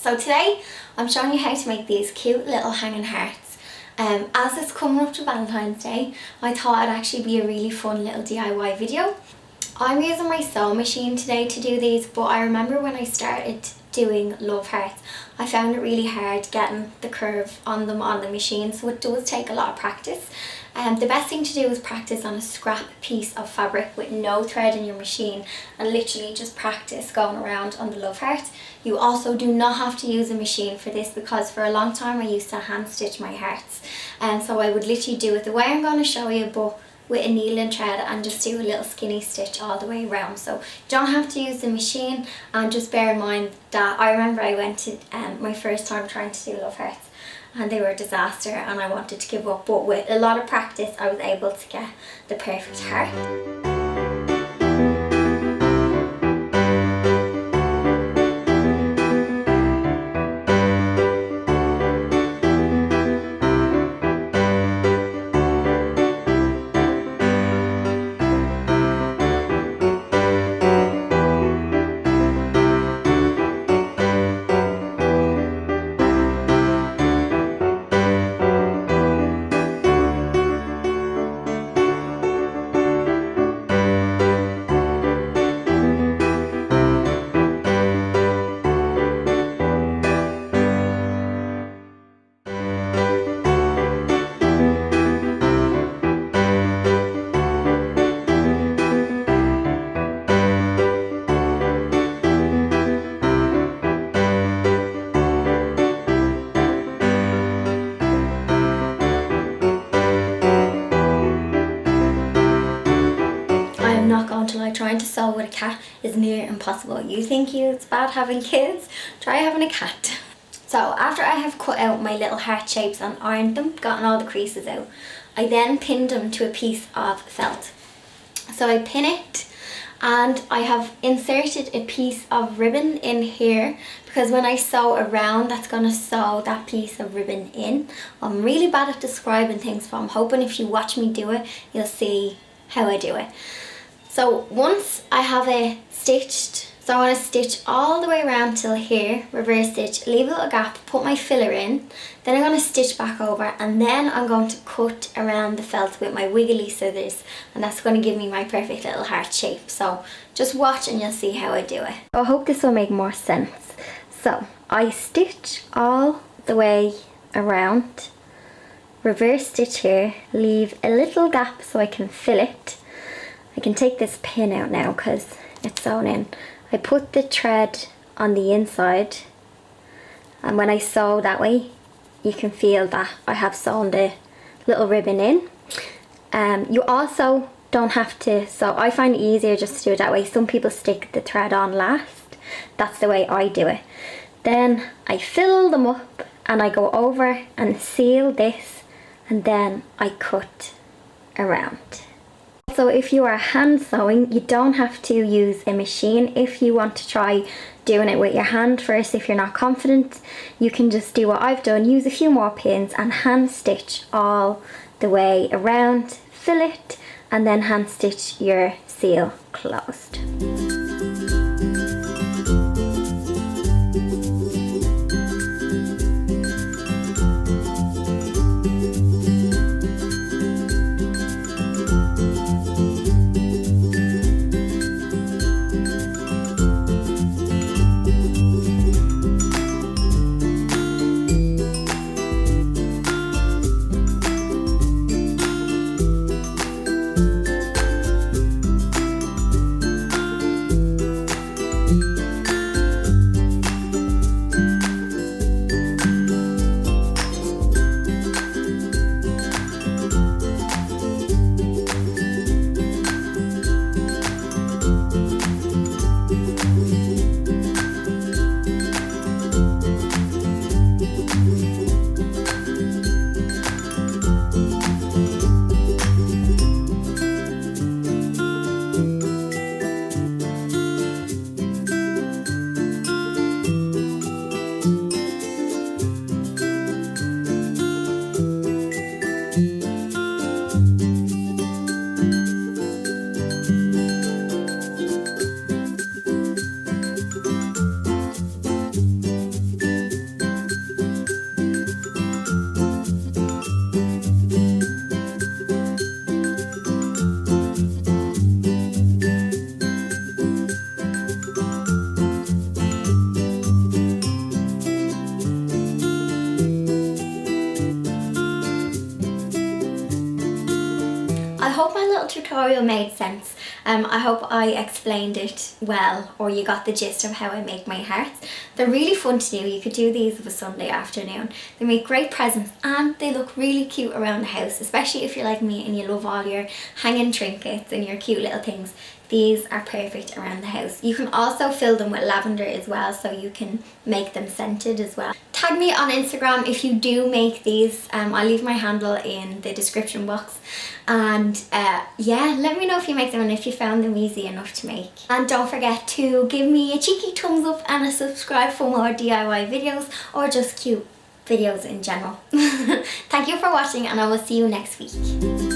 So today I'm showing you how to make these cute little hanging hearts. As it's coming up to Valentine's Day, I thought it'd actually be a really fun little DIY video. I'm using my sewing machine today to do these, but I remember when I started doing love hearts, I found it really hard getting the curve on them on the machine, so it does take a lot of practice. The best thing to do is practice on a scrap piece of fabric with no thread in your machine and literally just practice going around on the love heart. You also do not have to use a machine for this, because for a long time I used to hand stitch my hearts, and so I would literally do it the way I'm going to show you, but with a needle and thread, and just do a little skinny stitch all the way around. So you don't have to use the machine, and just bear in mind that I remember I went to my first time trying to do love hearts and they were a disaster and I wanted to give up, but with a lot of practice I was able to get the perfect heart. Trying to sew with a cat is near impossible. You think it's bad having kids? Try having a cat. So after I have cut out my little heart shapes and ironed them, gotten all the creases out, I then pinned them to a piece of felt. So I pin it, and I have inserted a piece of ribbon in here, because when I sew around, that's going to sew that piece of ribbon in. I'm really bad at describing things, but I'm hoping if you watch me do it, you'll see how I do it. So once I have it stitched, so I want to stitch all the way around till here, reverse stitch, leave a little gap, put my filler in, then I'm going to stitch back over, and then I'm going to cut around the felt with my wiggly scissors, and that's going to give me my perfect little heart shape. So just watch and you'll see how I do it. I hope this will make more sense. So I stitch all the way around, reverse stitch here, leave a little gap so I can fill it. I can take this pin out now because it's sewn in. I put the thread on the inside, and when I sew that way, you can feel that I have sewn the little ribbon in. You also don't have to, so I find it easier just to do it that way. Some people stick the thread on last. That's the way I do it. Then I fill them up and I go over and seal this, and then I cut around. So if you are hand sewing, you don't have to use a machine. If you want to try doing it with your hand first, if you're not confident, you can just do what I've done, use a few more pins and hand stitch all the way around, fill it, and then hand stitch your seal closed. tutorial made sense. I hope I explained it well, or you got the gist of how I make my hearts. They're really fun to do. You could do these of a Sunday afternoon. They make great presents and they look really cute around the house, especially if you're like me and you love all your hanging trinkets and your cute little things. These are perfect around the house. You can also fill them with lavender as well, so you can make them scented as well. Tag me on Instagram if you do make these. I'll leave my handle in the description box. And yeah, let me know if you make them and if you found them easy enough to make. And don't forget to give me a cheeky thumbs up and a subscribe for more DIY videos or just cute videos in general. Thank you for watching and I will see you next week.